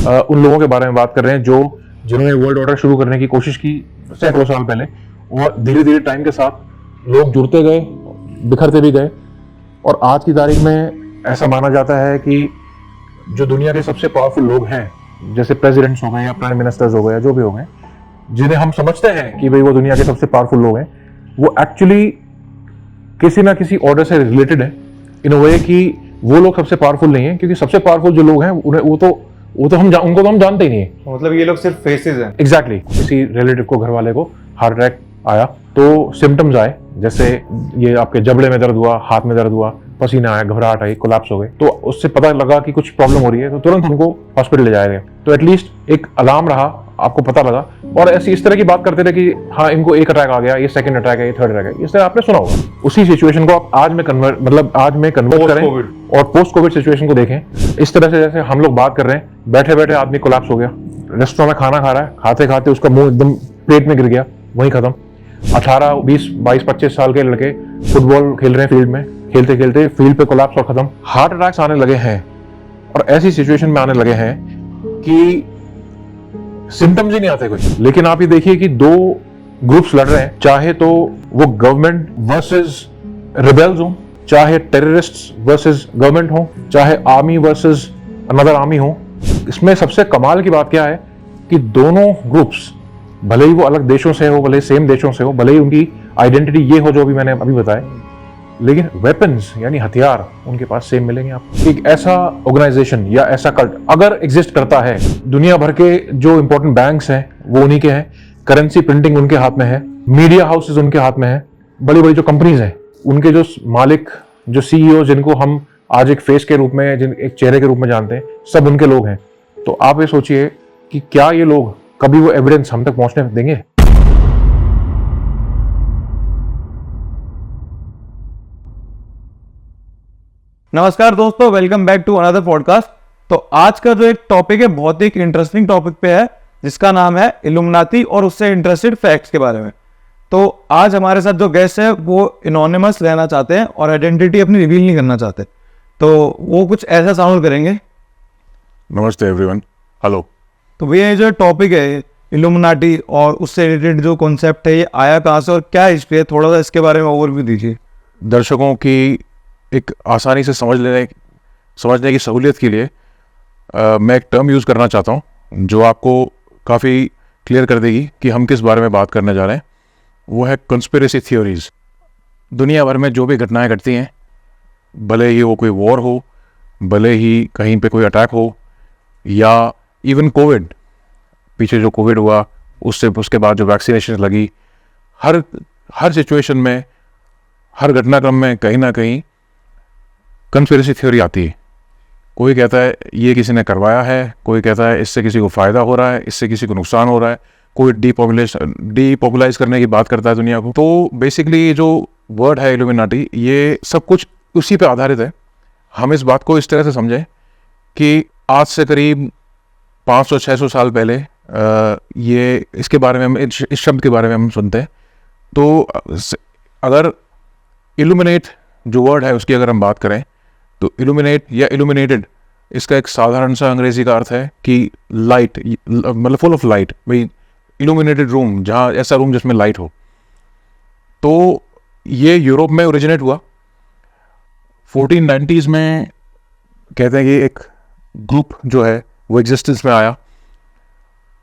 उन लोगों के बारे में बात कर रहे हैं जिन्होंने वर्ल्ड ऑर्डर शुरू करने की कोशिश की सैकड़ों साल पहले, और धीरे धीरे टाइम के साथ लोग जुड़ते गए, बिखरते भी गए, और आज की तारीख में ऐसा माना जाता है कि जो दुनिया के सबसे पावरफुल लोग हैं, जैसे प्रेसिडेंट्स हो गए या प्राइम मिनिस्टर्स हो गए या जो भी हो गए, जिन्हें हम समझते हैं कि भाई वो दुनिया के सबसे पावरफुल लोग हैं, वो एक्चुअली किसी ना किसी ऑर्डर से रिलेटेड है, इन वे कि वो लोग सबसे पावरफुल नहीं है, क्योंकि सबसे पावरफुल जो लोग हैं उन्हें उनको तो हम जानते ही नहीं है। मतलब ये लोग सिर्फ फेसेस हैं। एग्जैक्टली किसी रिलेटिव को, घर वाले को हार्ट अटैक आया तो सिम्टम्स आए, जैसे ये आपके जबड़े में दर्द हुआ, हाथ में दर्द हुआ, पसीना आया, घबराहट आई, कोलैप्स हो गए, तो उससे पता लगा कि कुछ प्रॉब्लम हो रही है, तो तुरंत उनको हॉस्पिटल ले जाया गया। तो एटलीस्ट एक अलार्म रहा, आपको पता लगा। और ऐसी इस तरह की बात करते थे कि हाँ इनको एक अटैक आ गया, ये सेकंड अटैक है, ये थर्ड अटैक है, इस तरह आपने सुना होगा। उसी सिचुएशन को आप आज में कन्वर्ट करें और पोस्ट कोविड सिचुएशन को देखें। इस तरह से जैसे हम लोग बात कर रहे हैं, बैठे बैठे आदमी कोलैप्स हो गया, रेस्टोरेंट में खाना खा रहा है, खाते खाते उसका मुंह एकदम प्लेट में गिर गया, वहीं खत्म। 18, 20, 22, 25 साल के लड़के फुटबॉल खेल रहे हैं फील्ड में, खेलते खेलते फील्ड पे कोलैप्स और खत्म। हार्ट अटैक्स आने लगे हैं, और ऐसी सिचुएशन में आने लगे हैं कि सिम्टम्स ही नहीं आते कोई। लेकिन आप ये देखिए कि दो ग्रुप्स लड़ रहे हैं, चाहे तो वो गवर्नमेंट वर्सेस रिबेल्स हो, चाहे टेररिस्ट्स वर्सेस गवर्नमेंट हो, चाहे आर्मी वर्सेस अनदर आर्मी हो। इसमें सबसे कमाल की बात क्या है कि दोनों ग्रुप्स, भले ही वो अलग देशों से हो, भले ही सेम देशों से हो, भले ही उनकी आइडेंटिटी ये हो जो भी मैंने अभी बताया, लेकिन वेपन्स यानी हथियार उनके पास सेम मिलेंगे आपको। एक ऐसा ऑर्गेनाइजेशन या ऐसा कल्ट अगर एग्जिस्ट करता है, दुनिया भर के जो इंपॉर्टेंट बैंक्स हैं वो उन्हीं के हैं, करेंसी प्रिंटिंग उनके हाथ में है, मीडिया हाउसेज उनके हाथ में है, बड़ी बड़ी जो कंपनीज हैं उनके जो मालिक, जो सीईओ, जिनको हम आज एक फेस के रूप में, एक चेहरे के रूप में जानते हैं, सब उनके लोग हैं। तो आप ये सोचिए कि क्या ये लोग कभी वो एविडेंस हम तक पहुंचने देंगे? नमस्कार दोस्तों, welcome back to another podcast. तो आज का जो एक टॉपिक है, बहुत ही इंटरेस्टिंग टॉपिक पे है, जिसका नाम है इल्यूमिनाटी और उससे इंटरेस्टेड फैक्ट्स के बारे में। तो आज हमारे साथ जो गेस्ट है वो एनोनिमस रहना चाहते हैं और आइडेंटिटी अपनी रिवील नहीं करना चाहते, तो वो कुछ ऐसा साउंड करेंगे। नमस्ते एवरीवन, हेलो। तो भैया ये जो टॉपिक है इल्यूमिनाटी और उससे रिलेटेड जो कॉन्सेप्ट है, ये आया कहाँ से और क्या हिस्ट्री है, थोड़ा सा इसके बारे में ओवरव्यू दीजिए। दर्शकों की एक आसानी से समझने की सहूलियत के लिए मैं एक टर्म यूज़ करना चाहता हूँ जो आपको काफ़ी क्लियर कर देगी कि हम किस बारे में बात करने जा रहे हैं। वो है कंस्पिरेसी थ्योरीज। दुनिया भर में जो भी घटनाएं घटती हैं, भले ही वो कोई वॉर हो, भले ही कहीं पे कोई अटैक हो, या इवन कोविड, पीछे जो कोविड हुआ उसके बाद जो वैक्सीनेशन लगी, हर सिचुएशन में, हर घटनाक्रम में कहीं ना कहीं कंस्पिरेसी थ्योरी आती है। कोई कहता है ये किसी ने करवाया है, कोई कहता है इससे किसी को फ़ायदा हो रहा है, इससे किसी को नुकसान हो रहा है, कोई डीपॉपुलाइज करने की बात करता है दुनिया को। तो बेसिकली ये जो वर्ड है इल्यूमिनाटी, ये सब कुछ उसी पे आधारित है। हम इस बात को इस तरह से समझें कि आज से करीब 500-600 साल पहले ये इसके बारे में हम, इस शब्द के बारे में हम सुनते हैं। तो अगर इल्यूमिनेट जो वर्ड है उसकी अगर हम बात करें, तो इल्यूमिनेट या इल्यूमिनेटेड, इसका एक साधारण सा अंग्रेजी का अर्थ है कि लाइट, मतलब फुल ऑफ लाइट। भाई इल्यूमिनेटेड रूम, जहाँ ऐसा रूम जिसमें लाइट हो। तो ये यूरोप में ओरिजिनेट हुआ 1490s में। कहते हैं कि एक ग्रुप जो है वो एग्जिस्टेंस में आया,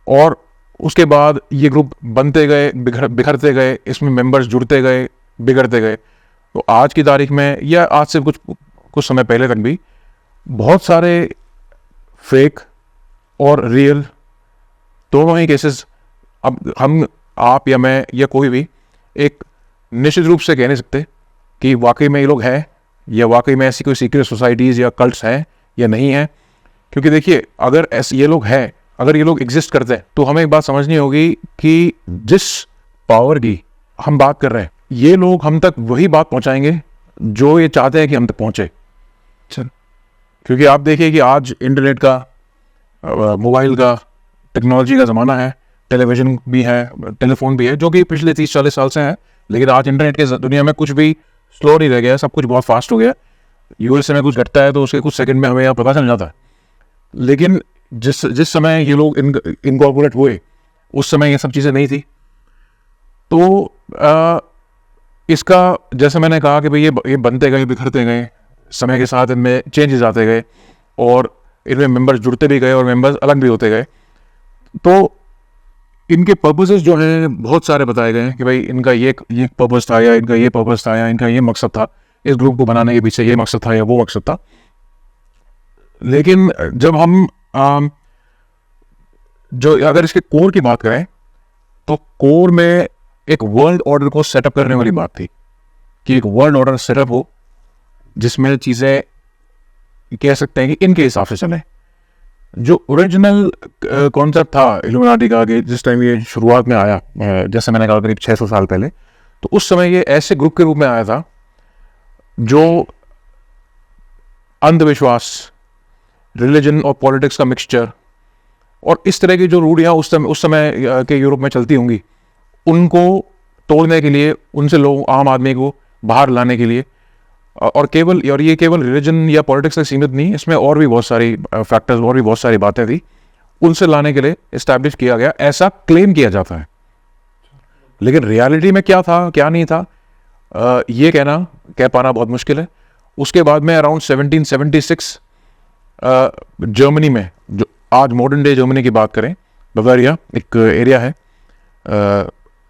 और उसके बाद ये ग्रुप बनते गए, बिखरते गए, इसमें मेंबर्स जुड़ते गए, बिगड़ते गए। तो आज की तारीख में, या आज से कुछ समय पहले तक भी, बहुत सारे फेक और रियल दोनों ही केसेस, अब हम, आप या मैं या कोई भी एक निश्चित रूप से कह नहीं सकते कि वाकई में ये लोग हैं, या वाकई में ऐसी कोई सीक्रेट सोसाइटीज़ या कल्ट्स हैं या नहीं हैं। क्योंकि देखिए, अगर ऐसे ये लोग हैं, अगर ये लोग एग्जिस्ट करते हैं, तो हमें एक बात समझनी होगी कि जिस पावर की हम बात कर रहे हैं, ये लोग हम तक वही बात पहुंचाएंगे जो ये चाहते हैं कि हम तक पहुंचे। चल, क्योंकि आप देखिए कि आज इंटरनेट का, मोबाइल का, टेक्नोलॉजी का ज़माना है, टेलीविज़न भी है, टेलीफोन भी है, जो कि पिछले 30-40 साल से है। लेकिन आज इंटरनेट के दुनिया में कुछ भी स्लो नहीं रह गया, सब कुछ बहुत फास्ट हो गया। यूएसए में कुछ घटता है तो उसके कुछ सेकंड में हमें यहाँ पता चल जाता है। लेकिन जिस समय ये लोग इनकॉर्पोरेट हुए उस समय ये सब चीज़ें नहीं थी। तो इसका जैसे मैंने कहा कि भाई ये बनते गए, बिखरते गए, समय के साथ इनमें चेंजेस आते गए और इनमें मेंबर्स जुड़ते भी गए और मेंबर्स अलग भी होते गए। तो इनके पर्पसेस जो हैं बहुत सारे बताए गए हैं कि भाई इनका ये पर्पस था, या इनका ये पर्पस था, या इनका ये मकसद था, इस ग्रुप को बनाने के पीछे ये मकसद था या वो मकसद था। लेकिन जब हम जो अगर इसके कोर की बात करें तो कोर में एक वर्ल्ड ऑर्डर को सेटअप करने वाली बात थी कि एक वर्ल्ड ऑर्डर सेटअप हो जिसमें चीज़ें कह सकते हैं कि इनके हिसाब से चले। जो ओरिजिनल कॉन्सेप्ट था इल्यूमिनाटी का कि जिस टाइम ये शुरुआत में आया, जैसे मैंने कहा करीब 600 साल पहले, तो उस समय ये ऐसे ग्रुप के रूप में आया था जो अंधविश्वास, रिलीजन और पॉलिटिक्स का मिक्सचर और इस तरह की जो रूढ़ियाँ उस समय के यूरोप में चलती होंगी उनको तोड़ने के लिए, उनसे लोग आम आदमी को बाहर लाने के लिए, और ये केवल रिलीजन या पॉलिटिक्स तक सीमित नहीं, इसमें और भी बहुत सारी फैक्टर्स और भी बहुत सारी बातें थी, उनसे लाने के लिए इस्टेब्लिश किया गया, ऐसा क्लेम किया जाता है। लेकिन रियलिटी में क्या था क्या नहीं था ये कह पाना बहुत मुश्किल है। उसके बाद में अराउंड 1776 जर्मनी में, जो आज मॉडर्न डे जर्मनी की बात करें, बवेरिया एक एरिया है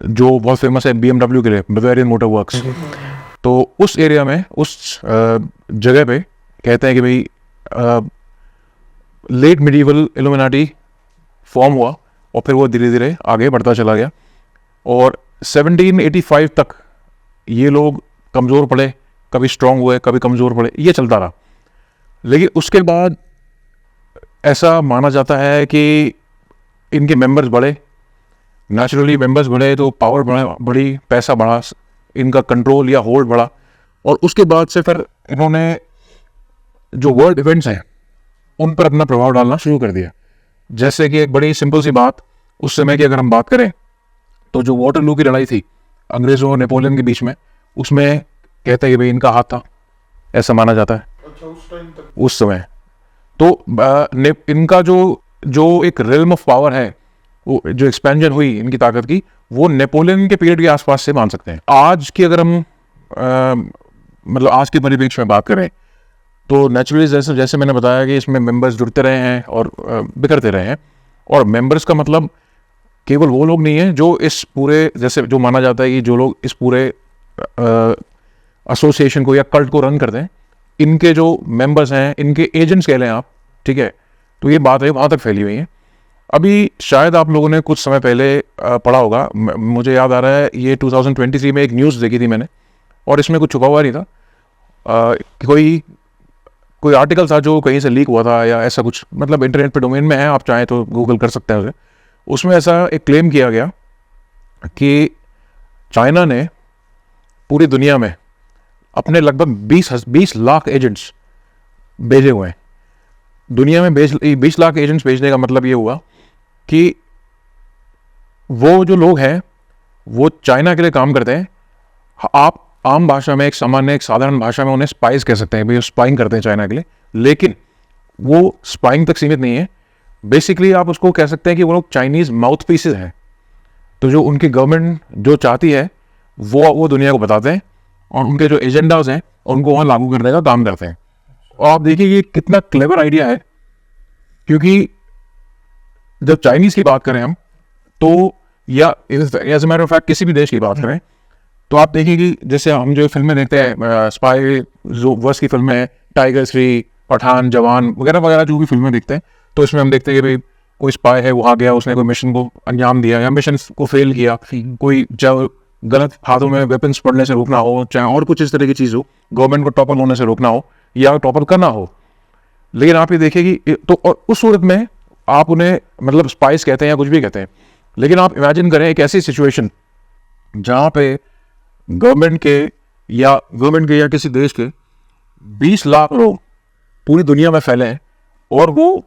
जो बहुत फेमस है BMW के लिए, बवेरियन मोटर वर्क्स। तो उस एरिया में, उस जगह पे कहते हैं कि भाई लेट मिडीवल इल्यूमिनाटी फॉर्म हुआ और फिर वो धीरे धीरे आगे बढ़ता चला गया और 1785 तक ये लोग कमज़ोर पड़े, कभी स्ट्रांग हुए, कभी कमज़ोर पड़े, ये चलता रहा। लेकिन उसके बाद ऐसा माना जाता है कि इनके मेंबर्स बढ़े, नेचुरली मेंबर्स बढ़े तो पावर बढ़ी, पैसा बढ़ा, इनका कंट्रोल या होल्ड बढ़ा, और उसके बाद से फिर इन्होंने जो वर्ल्ड इवेंट्स हैं उन पर अपना प्रभाव डालना शुरू कर दिया। जैसे कि एक बड़ी सिंपल सी बात, उस समय की अगर हम बात करें तो जो वाटरलू की लड़ाई थी अंग्रेज़ों और नेपोलियन के बीच में, उसमें कहते हैं कि भाई इनका हाथ था, ऐसा माना जाता है। अच्छा, उस टाइम तक उस समय तो इनका जो एक रिल्म ऑफ पावर है, वो जो एक्सपेंशन हुई इनकी ताकत की, वो नेपोलियन के पीरियड के आसपास से मान सकते हैं। आज की अगर हम मतलब आज के परिप्रेक्ष्य में बात करें तो नेचुरली जैसे मैंने बताया कि इसमें मेंबर्स जुड़ते रहे हैं और बिखरते रहे हैं, और मेंबर्स का मतलब केवल वो लोग नहीं है जो इस पूरे, जैसे जो माना जाता है कि जो लोग इस पूरे एसोसिएशन को या कल्ट को रन करते हैं, इनके जो मेंबर्स हैं, इनके एजेंट्स कह लें आप, ठीक है। तो ये बात है वहाँ तक फैली हुई है। अभी शायद आप लोगों ने कुछ समय पहले पढ़ा होगा, मुझे याद आ रहा है ये 2023 में एक न्यूज़ देखी थी मैंने, और इसमें कुछ छुपा हुआ नहीं था। कोई आर्टिकल था जो कहीं से लीक हुआ था या ऐसा कुछ, मतलब इंटरनेट पे डोमेन में है, आप चाहें तो गूगल कर सकते हैं उसे। उसमें ऐसा एक क्लेम किया गया कि चाइना ने पूरी दुनिया में अपने लगभग 20 लाख एजेंट्स भेजे हुए हैं। दुनिया में 20 लाख एजेंट्स भेजने का मतलब ये हुआ कि वो जो लोग हैं वो चाइना के लिए काम करते हैं। आप आम भाषा में, एक साधारण भाषा में उन्हें स्पाइस कह सकते हैं, भाई स्पाइंग करते हैं चाइना के लिए। लेकिन वो स्पाइंग तक सीमित नहीं है, बेसिकली आप उसको कह सकते हैं कि वो लोग चाइनीज़ माउथ पीसेज हैं। तो जो उनकी गवर्नमेंट जो चाहती है वो दुनिया को बताते हैं, और उनके जो एजेंडाज हैं उनको वहाँ लागू करने का काम करते हैं। और आप देखिए ये कितना क्लेवर आइडिया है, क्योंकि जब चाइनीज़ की बात करें हम, तो या as a matter of fact किसी भी देश की बात करें, तो आप देखिए कि जैसे हम जो फिल्में देखते हैं, स्पाई जो वर्स की फिल्में, टाइगर 3, पठान, जवान वगैरह वगैरह जो भी फिल्में देखते हैं, तो इसमें हम देखते हैं कि भाई कोई स्पाई है, वो आ गया, उसने कोई मिशन को अंजाम दिया या मिशन को फेल किया, कोई चाहे गलत हाथों में वेपन्स पड़ने से रोकना हो, चाहे और कुछ इस तरह की चीज़ हो, गवर्नमेंट को टॉपल होने से रोकना हो या टॉपल करना हो। लेकिन आप ये देखिए कि तो और उस सूरत में आप उन्हें मतलब स्पाइस कहते हैं या कुछ भी कहते हैं, लेकिन आप इमेजिन करें एक ऐसी सिचुएशन जहाँ पे गवर्नमेंट के या किसी देश के 20 लाख लोग पूरी दुनिया में फैले हैं, और वो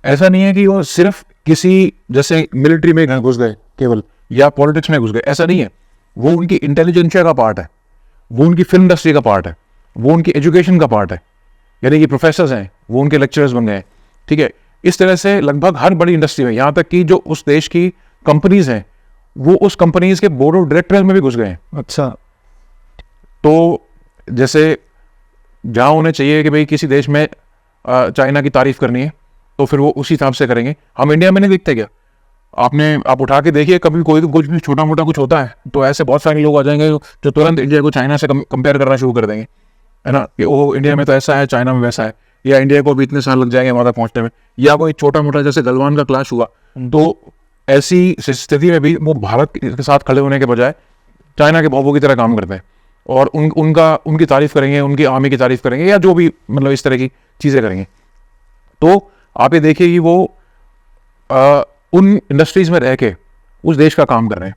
ऐसा नहीं है कि वो सिर्फ किसी जैसे मिलिट्री में घुस गए केवल या पॉलिटिक्स में घुस गए, ऐसा नहीं है। वो उनकी इंटेलिजेंसिया का पार्ट है, वो उनकी फिल्म इंडस्ट्री का पार्ट है, वो उनकी एजुकेशन का पार्ट है। यानी कि प्रोफेसर्स हैं, वो उनके लेक्चरर्स बन गए, ठीक है। इस तरह से लगभग हर बड़ी इंडस्ट्री में, यहाँ तक कि जो उस देश की कंपनीज हैं वो उस कंपनीज के बोर्ड ऑफ डायरेक्टर्स में भी घुस गए हैं। अच्छा। तो जैसे जहाँ उन्हें चाहिए कि भाई किसी देश में चाइना की तारीफ करनी है तो फिर वो उसी हिसाब से करेंगे। हम इंडिया में नहीं देखते क्या, आप उठा के देखिए, कभी कोई कुछ भी छोटा मोटा कुछ होता है तो ऐसे बहुत सारे लोग आ जाएंगे जो तुरंत इंडिया को चाइना से कंपेयर करना शुरू कर देंगे, है ना, कि वो इंडिया में तो ऐसा है, चाइना में वैसा है, या इंडिया को भी इतने साल लग जाएंगे वहां तक पहुंचने में। या कोई छोटा मोटा जैसे गलवान का क्लैश हुआ, तो ऐसी स्थिति में भी वो भारत के साथ खड़े होने के बजाय चाइना के बॉबों की तरह काम करते हैं और उनकी तारीफ करेंगे, उनकी आर्मी की तारीफ करेंगे, या जो भी मतलब इस तरह की चीज़ें करेंगे। तो आप ये देखिए कि वो उन इंडस्ट्रीज में रह के उस देश का काम कर रहे हैं।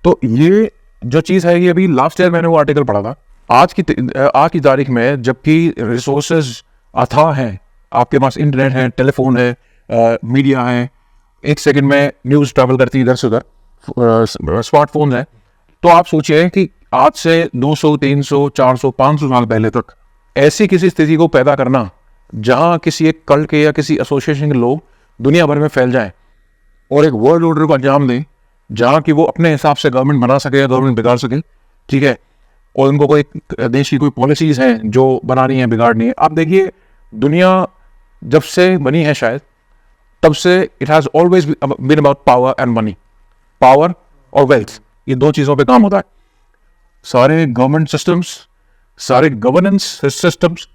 तो ये जो चीज़ है, ये अभी लास्ट ईयर मैंने वो आर्टिकल पढ़ा था। आज की तारीख में जबकि रिसोर्सेज अथाह हैं, आपके पास इंटरनेट है, टेलीफोन है, मीडिया है, एक सेकंड में न्यूज़ ट्रैवल करती है इधर से उधर, स्मार्टफोन है, तो आप सोचिए कि आज से 200, 300, 400, 500 साल पहले तक ऐसी किसी स्थिति को पैदा करना जहां किसी एक कल्ट के या किसी एसोसिएशन के लोग दुनिया भर में फैल जाएं और एक वर्ल्ड ऑर्डर को अंजाम दें जहां कि वो अपने हिसाब से गवर्नमेंट बना सके या गवर्नमेंट बिगाड़ सके, ठीक है, और उनको कोई देश की कोई पॉलिसीज हैं जो बना रही हैं, बिगाड़नी है। आप देखिए दुनिया जब से बनी है शायद तब से it has always been about power and money, power और वेल्थ, ये दो चीज़ों पे काम होता है। सारे गवर्नमेंट सिस्टम्स, सारे गवर्नेंस सिस्टम्स,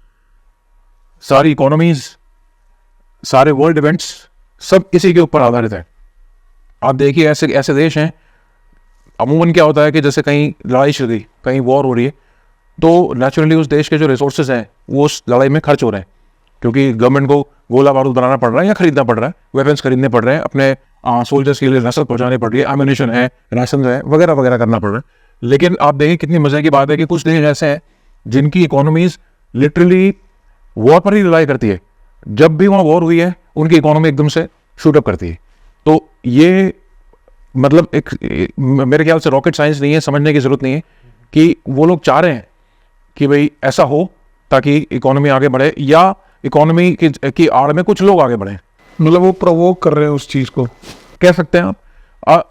सारी इकोनॉमीज, सारे वर्ल्ड इवेंट्स, सब इसी के ऊपर आधारित है। आप देखिए ऐसे देश हैं, अमूमन क्या होता है कि जैसे कहीं लड़ाई छिड़ गई, कहीं वॉर हो रही है, तो नेचुरली उस देश के जो रिसोर्सेज हैं वो उस लड़ाई में खर्च हो रहे हैं, क्योंकि गवर्नमेंट को गोला बारूद बनाना पड़ रहा है या खरीदना पड़ रहा है, वेपन्स खरीदने पड़ रहे हैं, अपने सोल्जर्स के लिए रसद पहुंचाने पड़ रही है, एम्यूनिशन है, राशन है, वगैरह वगैरह करना पड़ रहा है। लेकिन आप देखिए कितनी मजे की बात है कि कुछ देश ऐसे हैं जिनकी इकोनॉमीज लिटरली वॉर पर ही रिलाई करती है। जब भी वहाँ वॉर हुई है उनकी इकोनॉमी एकदम से शूटअप करती है। तो ये मतलब मेरे ख्याल से रॉकेट साइंस नहीं है, समझने की जरूरत नहीं है कि वो लोग चाह रहे हैं कि भाई ऐसा हो ताकि इकोनॉमी आगे बढ़े, या इकोनॉमी की आड़ में कुछ लोग आगे बढ़े, मतलब वो प्रोवोक कर रहे हैं उस चीज़ को, कह सकते हैं आप।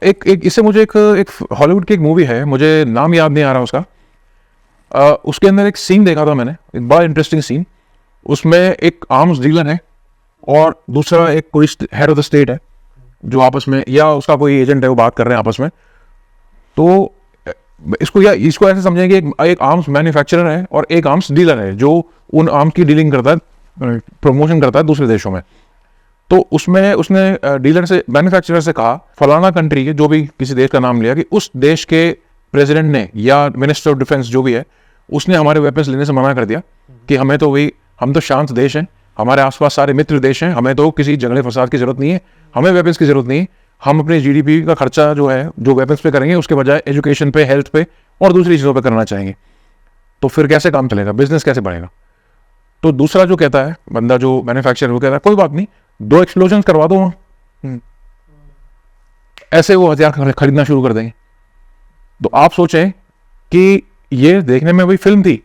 एक इससे मुझे एक हॉलीवुड की एक मूवी है, मुझे नाम याद नहीं आ रहा उसका, उसके अंदर एक सीन देखा था मैंने, एक बड़ा इंटरेस्टिंग सीन। उसमें एक आर्म्स डीलर है और दूसरा एक कोई हेड ऑफ द स्टेट है जो आपस में, या उसका कोई एजेंट है, वो बात कर रहे हैं आपस में। तो इसको ऐसे समझें कि एक आर्म्स मैन्युफैक्चरर है और एक आर्म्स डीलर है जो उन आर्म्स की डीलिंग करता है, प्रमोशन करता है दूसरे देशों में। तो उसमें उसने डीलर से, मैन्युफैक्चरर से कहा, फलाना कंट्री के, जो भी किसी देश का नाम लिया, कि उस देश के प्रेसिडेंट ने या मिनिस्टर ऑफ डिफेंस जो भी है, उसने हमारे वेपन्स लेने से मना कर दिया कि हमें तो वही, हम तो शांत देश हैं, हमारे आसपास सारे मित्र देश हैं, हमें तो किसी झगड़े फसाद की जरूरत नहीं है, हमें वेपन्स की जरूरत नहीं है, हम अपने जीडीपी का खर्चा जो है जो वेपन्स पे करेंगे उसके बजाय एजुकेशन पे, हेल्थ पे और दूसरी चीज़ों पे करना चाहेंगे। तो फिर कैसे काम चलेगा, बिजनेस कैसे बढ़ेगा? तो दूसरा जो कहता है बंदा, जो मैन्युफैक्चरर, वो कहता है कोई बात नहीं, 2 एक्सप्लोजन करवा दो वहाँ, ऐसे वो हथियार खरीदना शुरू कर देंगे। तो आप सोचें कि ये देखने में भी फिल्म थी,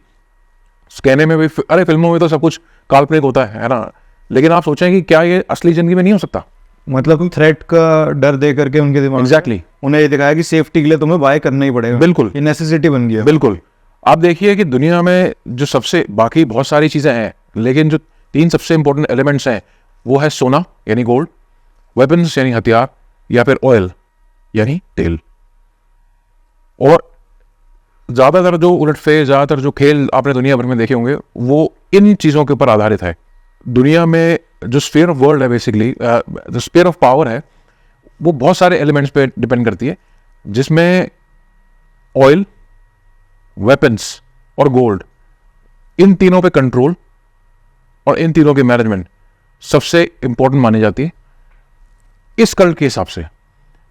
कहने में भी, अरे फिल्मों में तो सब कुछ काल्पनिक होता है ना, लेकिन आप सोचें कि क्या ये असली जिंदगी में नहीं हो सकता? मतलब थ्रेट का डर दे करके उनके दिमाग में एग्जैक्टली उन्हें ये दिखाया कि सेफ्टी के लिए तुम्हें बाय करना ही पड़ेगा। बिल्कुल, ये नेसेसिटी बन गया। बिल्कुल। आप देखिए कि दुनिया में जो सबसे, बाकी बहुत सारी चीजें हैं, लेकिन जो 3 सबसे इंपॉर्टेंट एलिमेंट्स हैं वो है सोना यानी गोल्ड, वेपन्स यानी हथियार, या फिर ऑयल यानी तेल। और ज्यादातर जो उलटफेर, ज्यादातर जो खेल आपने दुनिया भर में देखे होंगे वो इन चीजों के ऊपर आधारित है। दुनिया में जो स्फीयर ऑफ वर्ल्ड है, बेसिकली जो स्फीयर ऑफ पावर है, वो बहुत सारे एलिमेंट्स पे डिपेंड करती है, जिसमें ऑयल, वेपन्स और गोल्ड, इन तीनों पे कंट्रोल और इन तीनों की मैनेजमेंट सबसे इंपॉर्टेंट मानी जाती है इस कल्ट के हिसाब से।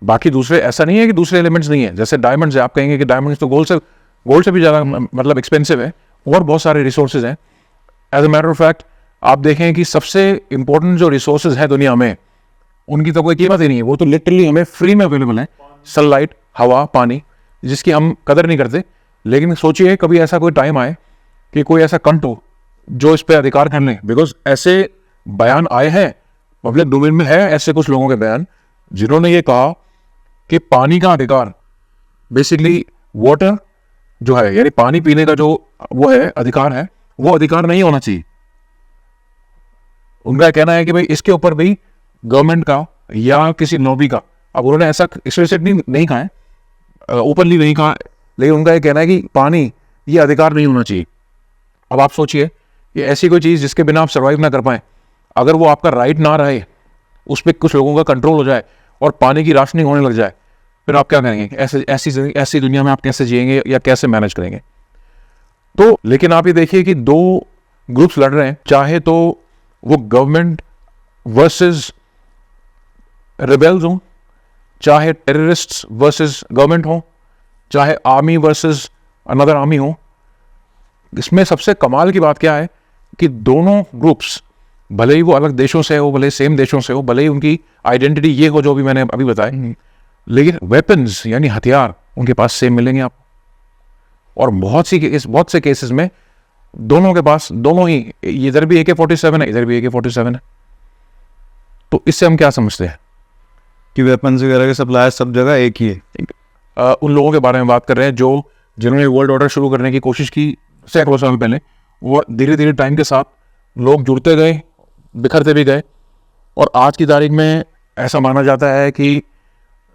बाकी दूसरे, ऐसा नहीं है कि दूसरे एलिमेंट्स नहीं है, जैसे डायमंड्स है, आप कहेंगे कि डायमंड्स तो गोल्ड से भी ज़्यादा मतलब एक्सपेंसिव है, और बहुत सारे रिसोर्सेज हैं। As a matter of fact आप देखें कि सबसे इंपॉर्टेंट जो रिसोर्सेज हैं दुनिया में, उनकी तो कोई कीमत ही नहीं है, वो तो लिटरली हमें फ्री में अवेलेबल है। सनलाइट, हवा, पानी, जिसकी हम कदर नहीं करते। लेकिन सोचिए कभी ऐसा कोई टाइम आए कि कोई ऐसा कंट हो जो इस पर अधिकार कर ले, बिकॉज ऐसे बयान आए हैं पब्लिक डोमेन में है ऐसे कुछ लोगों के बयान जिन्होंने ये कहा कि पानी का अधिकार, बेसिकली वाटर जो है यानी पानी पीने का जो वो है अधिकार है, वो अधिकार नहीं होना चाहिए। उनका कहना है कि भाई इसके ऊपर भी गवर्नमेंट का या किसी लॉबी का, अब उन्होंने ऐसा एक्सप्लिसिटली नहीं कहा है, ओपनली नहीं कहा, लेकिन उनका ये कहना है कि पानी ये अधिकार नहीं होना चाहिए। अब आप सोचिए ये ऐसी कोई चीज़ जिसके बिना आप सर्वाइव ना कर पाए, अगर वो आपका राइट ना रहे, उस पर कुछ लोगों का कंट्रोल हो जाए और पानी की राशनिंग होने लग जाए, फिर आप क्या करेंगे? ऐसी दुनिया में आप कैसे जिएंगे या कैसे मैनेज करेंगे? तो लेकिन आप ये देखिए कि दो ग्रुप्स लड़ रहे हैं, चाहे तो वो गवर्नमेंट वर्सेस रिबेल्स हो, चाहे टेररिस्ट्स वर्सेस गवर्नमेंट हो, चाहे आर्मी वर्सेस अनदर आर्मी हो। इसमें सबसे कमाल की बात क्या है कि दोनों ग्रुप्स, भले ही वो अलग देशों से हो, भले सेम देशों से हो, भले ही उनकी आइडेंटिटी ये हो जो भी मैंने अभी बताया, लेकिन वेपन्स यानी हथियार उनके पास सेम मिलेंगे आप। और बहुत से केसेस में दोनों के पास, दोनों ही, इधर भी AK-47 है, इधर भी AK-47 है। तो इससे हम क्या समझते हैं कि वेपन्स वगैरह के सप्लाई सब जगह एक ही है। उन लोगों के बारे में बात कर रहे हैं जिन्होंने वर्ल्ड ऑर्डर शुरू करने की कोशिश की सैकड़ों साल पहले। वो धीरे धीरे टाइम के साथ लोग जुड़ते गए, बिखरते भी गए, और आज की तारीख में ऐसा माना जाता है कि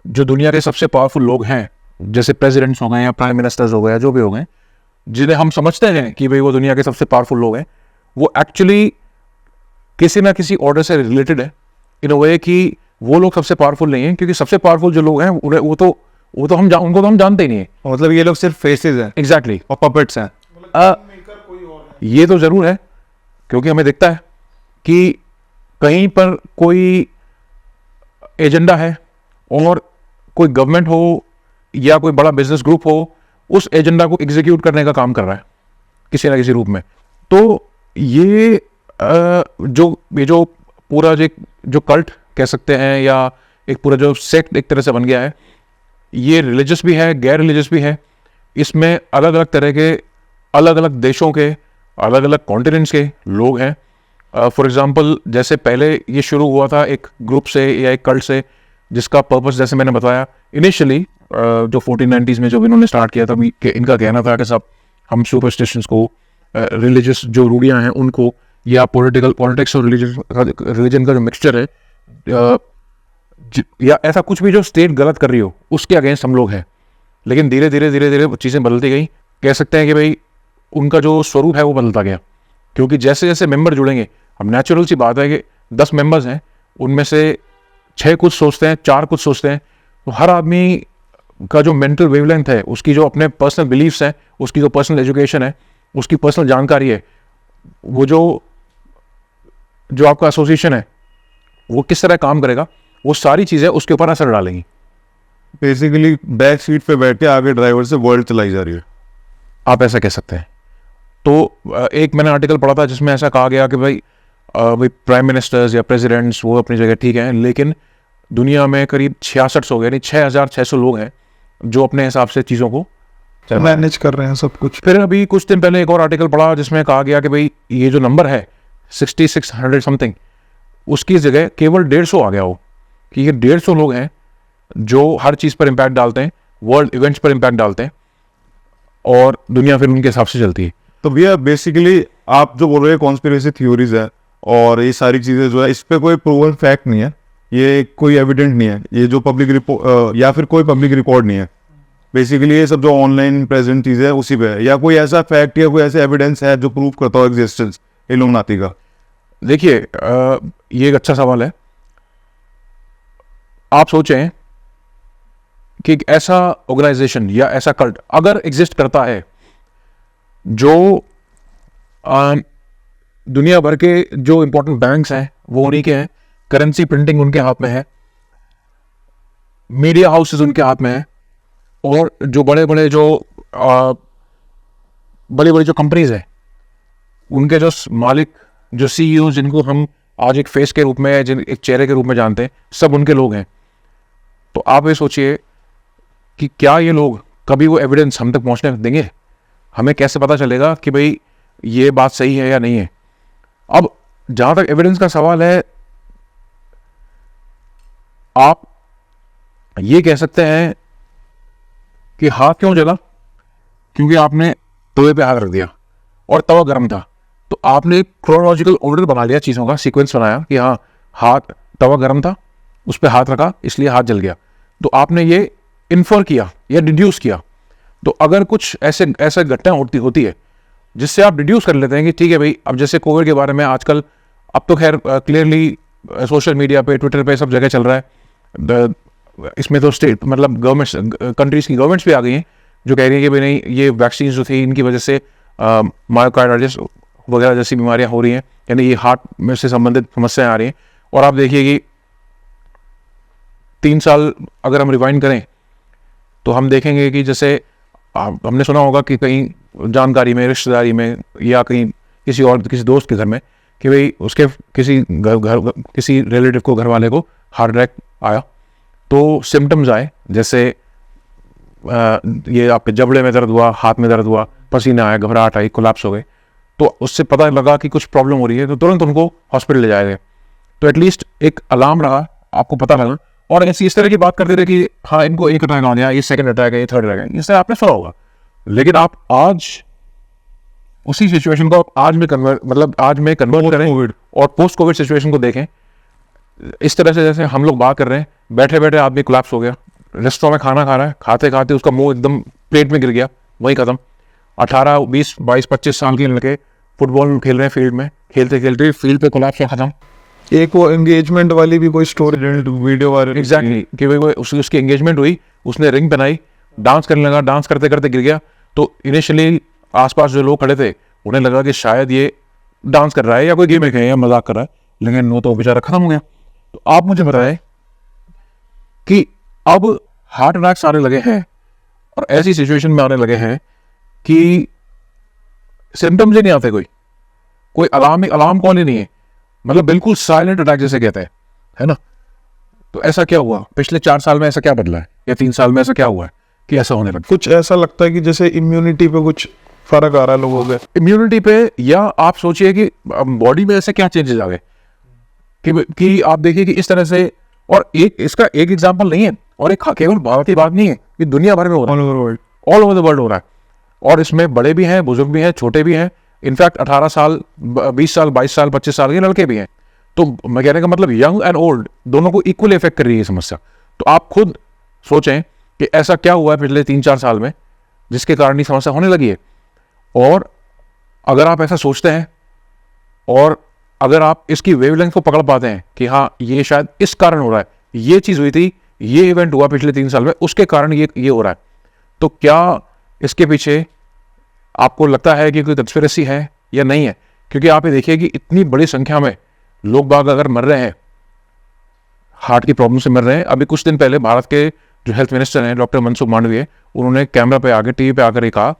जो दुनिया के सबसे पावरफुल लोग हैं, जैसे प्रेसिडेंट्स हो गए या प्राइम मिनिस्टर्स हो गए या जो भी हो गए, जिन्हें हम समझते हैं कि भाई वो दुनिया के सबसे पावरफुल लोग हैं, वो एक्चुअली किसी ना किसी ऑर्डर से रिलेटेड है, इन अ वे कि वो लोग सबसे पावरफुल नहीं हैं, क्योंकि सबसे पावरफुल जो लोग हैं वो तो उनको तो हम जानते ही नहीं है। मतलब ये लोग सिर्फ फेसेस हैं एग्जैक्टली, और पपेट्स हैं। ये तो जरूर है, क्योंकि हमें दिखता है कि कहीं पर कोई एजेंडा है और कोई गवर्नमेंट हो या कोई बड़ा बिजनेस ग्रुप हो, उस एजेंडा को एग्जीक्यूट करने का काम कर रहा है किसी ना किसी रूप में। तो ये जो पूरा जो कल्ट कह सकते हैं, या एक पूरा जो सेक्ट एक तरह से बन गया है, ये रिलीजियस भी है, गैर रिलीजियस भी है। इसमें अलग अलग तरह के, अलग अलग देशों के, अलग अलग कॉन्टिनेंट्स के लोग हैं। फॉर एग्जांपल, जैसे पहले ये शुरू हुआ था एक ग्रुप से या एक कल्ट से, जिसका पर्पस जैसे मैंने बताया इनिशियली जो 1490s में जब इन्होंने स्टार्ट किया था, कि इनका कहना था कि सब हम सुपरस्टिशंस को, रिलीजियस जो रूढ़ियाँ हैं उनको, या पॉलिटिक्स और रिलीजन का जो मिक्सचर है, या ऐसा कुछ भी जो स्टेट गलत कर रही हो, उसके अगेंस्ट हम लोग हैं। लेकिन धीरे धीरे चीज़ें बदलती गई। कह सकते हैं कि भाई उनका जो स्वरूप है वो बदलता गया, क्योंकि जैसे जैसे मेंबर जुड़ेंगे, हम नेचुरल सी बात है कि 10 मेंबर्स हैं, उनमें से 6 कुछ सोचते हैं, 4 कुछ सोचते हैं, तो हर आदमी का जो मेंटल वेवलेंथ है, उसकी जो अपने पर्सनल बिलीफ्स हैं, उसकी जो पर्सनल एजुकेशन है, उसकी पर्सनल जानकारी है, वो जो आपका एसोसिएशन है वो किस तरह काम करेगा, वो सारी चीज़ें उसके ऊपर असर डालेंगी। बेसिकली बैक सीट पे बैठ के आगे ड्राइवर से वर्ल्ड चलाई जा रही है, आप ऐसा कह सकते हैं। तो एक मैंने आर्टिकल पढ़ा था जिसमें ऐसा कहा गया कि भाई प्राइम मिनिस्टर्स या प्रेसिडेंट्स वो अपनी जगह ठीक हैं, लेकिन दुनिया में करीब 66 यानी 6600 लोग हैं जो अपने हिसाब से चीज़ों को मैनेज कर रहे हैं सब कुछ। फिर अभी कुछ दिन पहले एक और आर्टिकल पढ़ा जिसमें कहा गया कि भाई ये जो नंबर है 6600 समथिंग, उसकी जगह केवल 150 आ गया हो, कि ये 150 लोग हैं जो हर चीज़ पर इम्पैक्ट डालते हैं, वर्ल्ड इवेंट्स पर इम्पैक्ट डालते हैं, और दुनिया फिर उनके हिसाब से चलती है। तो भैया बेसिकली आप जो बोल रहे हैं कॉन्स्पिरेसी थ्योरीज है और ये सारी चीज़ें जो है, इस पे कोई प्रूवन फैक्ट नहीं है, ये कोई एविडेंट नहीं है, ये जो पब्लिक रिपोर्ट या फिर कोई पब्लिक रिकॉर्ड नहीं है। बेसिकली ये सब जो ऑनलाइन प्रेजेंट चीज़ है उसी पे है, या कोई ऐसा फैक्ट या कोई ऐसा एविडेंस है जो प्रूव करता हो एग्जिस्टेंस इल्यूमिनाटी का? देखिए ये एक अच्छा सवाल है। आप सोचें कि एक ऐसा ऑर्गेनाइजेशन या ऐसा कल्ट अगर एग्जिस्ट करता है जो दुनिया भर के जो इंपॉर्टेंट बैंक्स हैं वो उन्हीं के हैं, करेंसी प्रिंटिंग उनके हाथ में है, मीडिया हाउसेस उनके हाथ में है, और जो बड़े बड़े जो कंपनीज हैं उनके जो मालिक, जो CEO, जिनको हम आज एक फेस के रूप में, एक चेहरे के रूप में जानते हैं, सब उनके लोग हैं। तो आप ये सोचिए कि क्या ये लोग कभी वो एविडेंस हम तक पहुंचने देंगे? हमें कैसे पता चलेगा कि भाई ये बात सही है या नहीं है? अब जहाँ तक एविडेंस का सवाल है, आप ये कह सकते हैं कि हाथ क्यों जला, क्योंकि आपने तवे पे हाथ रख दिया और तवा गर्म था। तो आपने क्रोनोलॉजिकल ऑर्डर बना लिया, चीज़ों का सीक्वेंस बनाया कि हाँ हाथ तवा गर्म था, उस पर हाथ रखा इसलिए हाथ जल गया। तो आपने ये इन्फर किया या डिड्यूस किया। तो अगर कुछ ऐसे घटना होती है जिससे आप डिड्यूस कर लेते हैं कि ठीक है भाई, अब जैसे कोविड के बारे में आजकल अब तो खैर क्लियरली सोशल मीडिया पे, ट्विटर पे सब जगह चल रहा है। इसमें तो स्टेट मतलब गवर्नमेंट्स, कंट्रीज की गवर्नमेंट्स भी आ गई हैं जो कह रही है कि भाई नहीं, ये वैक्सीन जो थी इनकी वजह से मायोकार्डाइटिस वगैरह जैसी बीमारियां हो रही हैं, यानी ये हार्ट में से संबंधित समस्याएं आ रही हैं। और आप देखिए कि 3 साल अगर हम रिवाइंड करें तो हम देखेंगे कि जैसे हमने सुना होगा कि कहीं जानकारी में, रिश्तेदारी में या कहीं किसी दोस्त के घर में कि भाई उसके किसी रिलेटिव को, घर वाले को हार्ट अटैक आया। तो सिम्टम्स आए जैसे ये आपके जबड़े में दर्द हुआ, हाथ में दर्द हुआ, पसीना आया, घबराहट आई, कोलैप्स हो गए। तो उससे पता लगा कि कुछ प्रॉब्लम हो रही है, तो तुरंत उनको हॉस्पिटल ले जाए गए। तो एटलीस्ट एक अलार्म रहा, आपको पता लगा। और ऐसी इस तरह की बात करते थे कि हाँ इनको एक अटैक आ गया, ये सेकंड अटैक है, ये थर्ड अटैक है, इससे आपने सुना होगा। लेकिन आप आज उसी सिचुएशन को आज में कन्वर्ट करें और पोस्ट कोविड सिचुएशन को देखें, इस तरह से जैसे हम लोग बात कर रहे हैं, बैठे बैठे आदमी कोलैप्स हो गया, रेस्टोरेंट में खाना खा रहा है, खाते खाते उसका मुंह एकदम प्लेट में गिर गया, वहीं खत्म। 18, 20, 22, 25 साल के लड़के फुटबॉल खेल रहे हैं फील्ड में, खेलते खेलते फील्ड पे कोलैप्स में खत्म। एक वो एंगेजमेंट वाली भी कोई स्टोरी वीडियो वायरल, एग्जैक्टली कि भाई वो उसकी एंगेजमेंट हुई, उसने रिंग पहनाई, डांस करने लगा, डांस करते करते गिर गया। तो इनिशियली आसपास जो लोग खड़े थे उन्हें लगा कि शायद ये डांस कर रहा है या कोई गेम है या मजाक कर रहा है, लेकिन वो तो बेचारा खत्म हो गया। तो आप मुझे बताएं कि अब हार्ट अटैक्स आने लगे हैं और ऐसी सिचुएशन में आने लगे हैं कि सिम्टम्स ही नहीं आते, कोई अलार्म कॉल ही नहीं है, मतलब बिल्कुल साइलेंट अटैक जैसे कहते हैं, है ना। तो ऐसा क्या हुआ पिछले 4 साल में, ऐसा क्या बदला है, या 3 साल में ऐसा क्या हुआ है कि ऐसा होने लगा? कुछ ऐसा लगता है कि जैसे इम्यूनिटी पे कुछ फर्क आ रहा है लोगों के, इम्यूनिटी पे, या आप सोचिए कि बॉडी में ऐसे क्या चेंजेस आ गए कि आप देखिए कि इस तरह से। और इसका एक एग्जांपल नहीं है, और एक केवल भारत की बात नहीं है, ये दुनिया भर में हो रहा है, ऑल ओवर द वर्ल्ड हो रहा है। और इसमें बड़े भी हैं, बुजुर्ग भी हैं, छोटे भी हैं, इनफैक्ट 18 साल, 20 साल, 22 साल, 25 साल के लड़के भी हैं। तो मैं कहने का मतलब यंग एंड ओल्ड दोनों को इक्वल इफेक्ट कर रही है ये समस्या। तो आप खुद सोचें कि ऐसा क्या हुआ है पिछले 3-4 साल में जिसके कारण ये समस्या होने लगी है। और अगर आप ऐसा सोचते हैं और अगर आप इसकी वेवलेंथ को पकड़ पाते हैं कि हाँ ये शायद इस कारण हो रहा है, ये चीज़ हुई थी, ये इवेंट हुआ पिछले 3 साल में, उसके कारण ये हो रहा है, तो क्या इसके पीछे आपको लगता है कि कोई कंस्पिरेसी है या नहीं है? क्योंकि आप ये देखिए कि इतनी बड़ी संख्या में लोग बाग अगर मर रहे हैं, हार्ट की प्रॉब्लम से मर रहे हैं। अभी कुछ दिन पहले भारत के जो हेल्थ मिनिस्टर हैं डॉक्टर मनसुख मांडविया, उन्होंने कैमरा पे आके, टीवी पे आकर ये कहा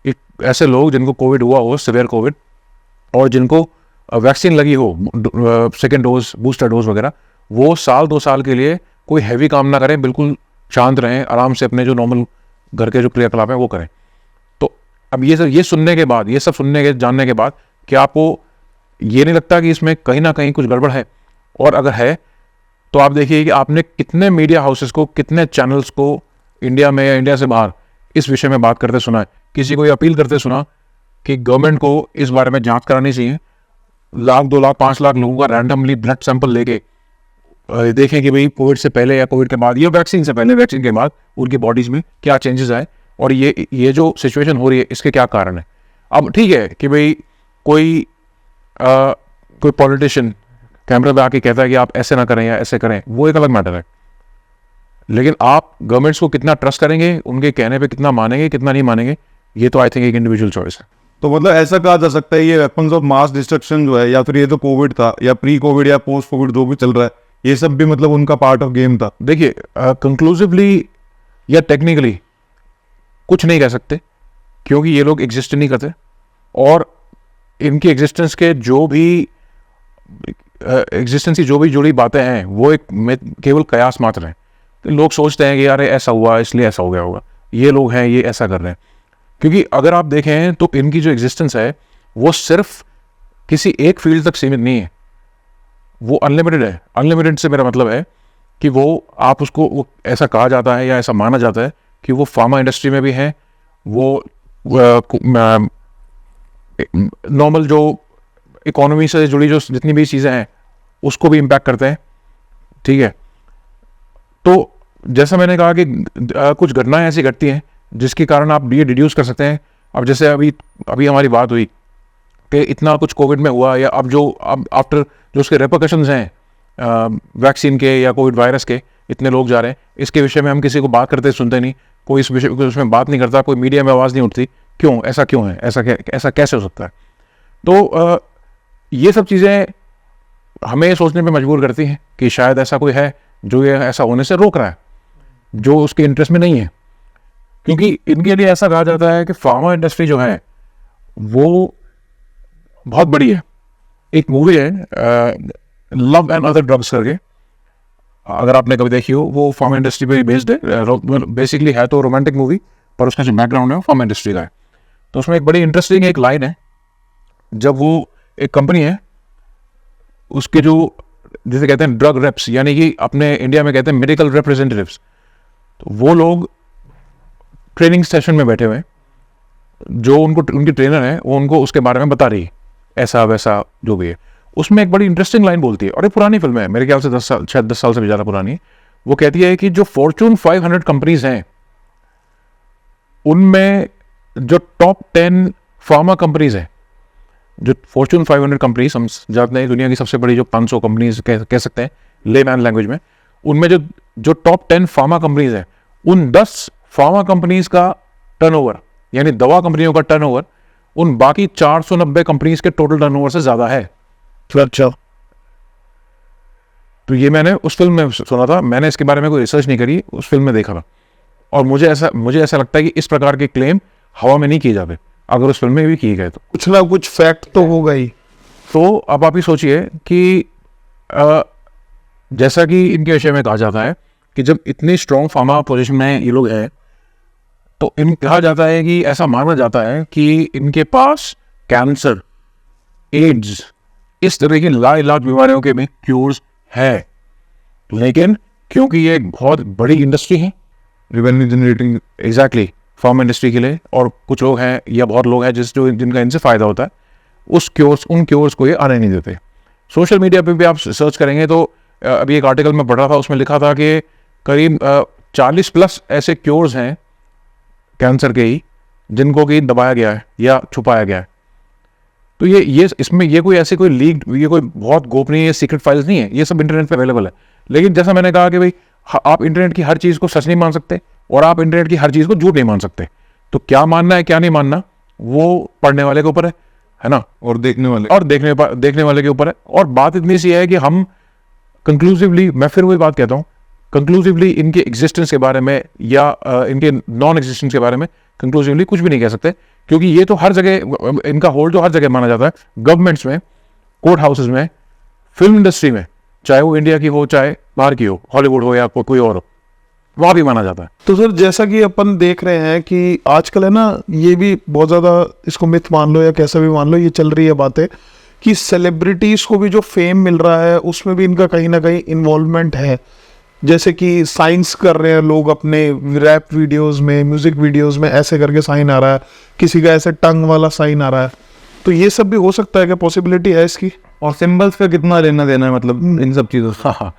कि ऐसे लोग जिनको कोविड हुआ हो, सिवियर कोविड, और जिनको वैक्सीन लगी हो, सेकेंड डोज, बूस्टर डोज वगैरह, वो 2 साल के लिए कोई हैवी काम ना करें, बिल्कुल शांत रहें, आराम से अपने जो नॉर्मल घर के जो क्रियाकलाप हैं वो करें। तो अब ये सुनने के बाद, ये सब जानने के बाद, क्या आपको ये नहीं लगता कि इसमें कहीं ना कहीं कुछ गड़बड़ है? और अगर है तो आप देखिए कि आपने कितने मीडिया हाउसेस को, कितने चैनल्स को इंडिया में या इंडिया से बाहर इस विषय में बात करते सुना है? किसी को ये अपील करते सुना कि गवर्नमेंट को इस बारे में जांच करानी चाहिए, 1 लाख, 2 लाख, 5 लाख लोगों का रैंडमली ब्लड सैंपल लेके देखें कि भाई कोविड से पहले या कोविड के बाद या वैक्सीन से पहले, वैक्सीन के बाद उनकी बॉडीज में क्या चेंजेस आए और ये जो सिचुएशन हो रही है इसके क्या कारण है। अब ठीक है कि भाई कोई पॉलिटिशियन कैमरा पे आके कहता है कि आप ऐसे ना करें या ऐसे करें, वो एक अलग मैटर है। लेकिन आप गवर्नमेंट्स को कितना ट्रस्ट करेंगे, उनके कहने पे कितना मानेंगे, कितना नहीं मानेंगे, ये तो आई थिंक एक इंडिविजुअल चॉइस है। तो मतलब ऐसा कहा जा सकता है ये वेपन्स ऑफ मास डिस्ट्रक्शन जो है, या फिर ये तो कोविड था या प्री कोविड या पोस्ट कोविड जो भी चल रहा है, ये सब भी मतलब उनका पार्ट ऑफ गेम था। देखिए कंक्लूसिवली या टेक्निकली कुछ नहीं कह सकते, क्योंकि ये लोग एग्जिस्ट नहीं करते, और इनकी एग्जिस्टेंस के जो भी जुड़ी बातें हैं वो केवल कयास मात्र हैं। तो लोग सोचते हैं कि यार ऐसा हुआ इसलिए ऐसा हो गया होगा, ये लोग हैं ये ऐसा कर रहे हैं। क्योंकि अगर आप देखें तो इनकी जो एग्जिस्टेंस है वो सिर्फ किसी एक फील्ड तक सीमित नहीं है, वो अनलिमिटेड है। अनलिमिटेड से मेरा मतलब है कि वो आप उसको वो ऐसा कहा जाता है या ऐसा माना जाता है कि वो फार्मा इंडस्ट्री में भी हैं, वो नॉर्मल जो इकोनॉमी से जुड़ी जो जितनी भी चीज़ें हैं उसको भी इम्पैक्ट करते हैं, ठीक है। तो जैसा मैंने कहा कि कुछ घटनाएं ऐसी घटती हैं जिसके कारण आप ये डिड्यूस कर सकते हैं। अब जैसे अभी हमारी बात हुई कि इतना कुछ कोविड में हुआ, या अब आफ्टर जो उसके रेपरकशंस हैं वैक्सीन के या कोविड वायरस के, इतने लोग जा रहे हैं, इसके विषय में हम किसी को बात करते सुनते नहीं, कोई इस विषय उसमें बात नहीं करता, कोई मीडिया में आवाज़ नहीं उठती। क्यों? ऐसा क्यों है? ऐसा कैसे हो सकता है? तो ये सब चीज़ें हमें सोचने पे मजबूर करती हैं कि शायद ऐसा कोई है जो ये ऐसा होने से रोक रहा है, जो उसके इंटरेस्ट में नहीं है। क्योंकि इनके लिए ऐसा कहा जाता है कि फार्मा इंडस्ट्री जो है वो बहुत बड़ी है। एक मूवी है लव एंड अदर ड्रग्स करके, अगर आपने कभी देखी हो, वो फार्मा इंडस्ट्री पे बेस्ड है। बेसिकली है तो रोमांटिक मूवी, पर उसका जो बैकग्राउंड है वो फार्मा इंडस्ट्री का है। तो उसमें एक बड़ी इंटरेस्टिंग एक लाइन है, जब वो एक कंपनी है, उसके जो जिसे कहते हैं ड्रग रेप्स, यानी कि अपने इंडिया में कहते हैं मेडिकल रिप्रेजेंटेटिव्स, तो वो लोग ट्रेनिंग सेशन में बैठे हुए हैं, जो उनकी ट्रेनर है वो उनको उसके बारे में बता रही है, ऐसा वैसा जो भी है। उसमें एक बड़ी इंटरेस्टिंग लाइन बोलती है, और ये पुरानी फिल्म है, मेरे ख्याल से 10 साल, शायद 10 साल से भी ज़्यादा पुरानी है। वो कहती है कि जो फॉर्चून 500 कंपनीज हैं, उनमें जो टॉप 10 फार्मा कंपनीज हैं, जो फॉर्चून 500 कंपनीज हम जानते हैं दुनिया की सबसे बड़ी जो 500 कंपनीज कह सकते हैं लेमैन लैंग्वेज में, उनमें जो टॉप 10 फार्मा कंपनीज हैं, उन 10 फार्मा कंपनीज का टर्नओवर, यानी दवा कंपनियों का टर्नओवर, उन बाकी 490 कंपनीज के टोटल टर्नओवर से ज्यादा है। अच्छा, तो ये मैंने उस फिल्म में सुना था, मैंने इसके बारे में कोई रिसर्च नहीं करी, उस फिल्म में देखा था। और मुझे ऐसा लगता है कि इस प्रकार के क्लेम हवा में नहीं किए जाते, अगर उस फिल्म में भी किए गए तो कुछ ना कुछ फैक्ट तो होगा ही। तो अब आप ही सोचिए कि जैसा कि इनके विषय में कहा जाता है कि जब इतनी स्ट्रॉन्ग फार्मा पोजीशन में ये लोग हैं, तो कहा जाता है कि ऐसा माना जाता है कि इनके पास कैंसर, एड्स, इस तरह की लाइलाज बीमारियों के में क्यूर्स है। लेकिन क्योंकि ये एक बहुत बड़ी इंडस्ट्री है, revenue generating, exactly pharma industry के लिए, और कुछ लोग हैं या बहुत लोग हैं जिनका इनसे फ़ायदा होता है, उन क्योर्स को ये आने नहीं देते। सोशल मीडिया पे भी आप सर्च करेंगे तो अभी एक आर्टिकल में पढ़ रहा था, उसमें लिखा था कि करीब 40+ ऐसे क्योर्स हैं कैंसर के ही, जिनको कि दबाया गया है या छुपाया गया है। तो ये कोई ऐसे कोई लीक, ये कोई बहुत गोपनीय सीक्रेट फाइल्स नहीं है, ये सब इंटरनेट पे अवेलेबल है। लेकिन जैसा मैंने कहा कि भाई आप इंटरनेट की हर चीज़ को सच नहीं मान सकते, और आप इंटरनेट की हर चीज़ को झूठ नहीं मान सकते। तो क्या मानना है क्या नहीं मानना, वो पढ़ने वाले के ऊपर है ना, और देखने वाले और देखने वाले के ऊपर है। और बात इतनी सी है कि हम कंक्लूसिवली, मैं फिर वही बात कहता हूँ, कंक्लूसिवली इनके एग्जिस्टेंस के बारे में या इनके नॉन एग्जिस्टेंस के बारे में कंक्लूसिवली कुछ भी नहीं कह सकते, क्योंकि ये तो हर जगह, इनका होल्ड तो हर जगह माना जाता है, गवर्नमेंट्स में, कोर्ट हाउसेस में, फिल्म इंडस्ट्री में, चाहे वो इंडिया की हो चाहे बाहर की हो, हॉलीवुड हो या कोई और हो, वहाँ भी माना जाता है। तो सर, जैसा कि अपन देख रहे हैं कि आजकल है ना, ये भी बहुत ज़्यादा, इसको मिथ मान लो या कैसा भी मान लो, ये चल रही है बातें कि सेलिब्रिटीज़ को भी जो फेम मिल रहा है उसमें भी इनका कहीं ना कहीं इन्वॉल्वमेंट है। जैसे कि साइंस कर रहे हैं लोग अपने रैप वीडियोस में, म्यूजिक वीडियोस में, ऐसे करके साइन आ रहा है, किसी का ऐसे टंग वाला साइन आ रहा है। तो ये सब भी हो सकता है, क्या पॉसिबिलिटी है इसकी? और सिंबल्स का कितना लेना देना है मतलब इन सब चीज़ों से? हाँ हाँ,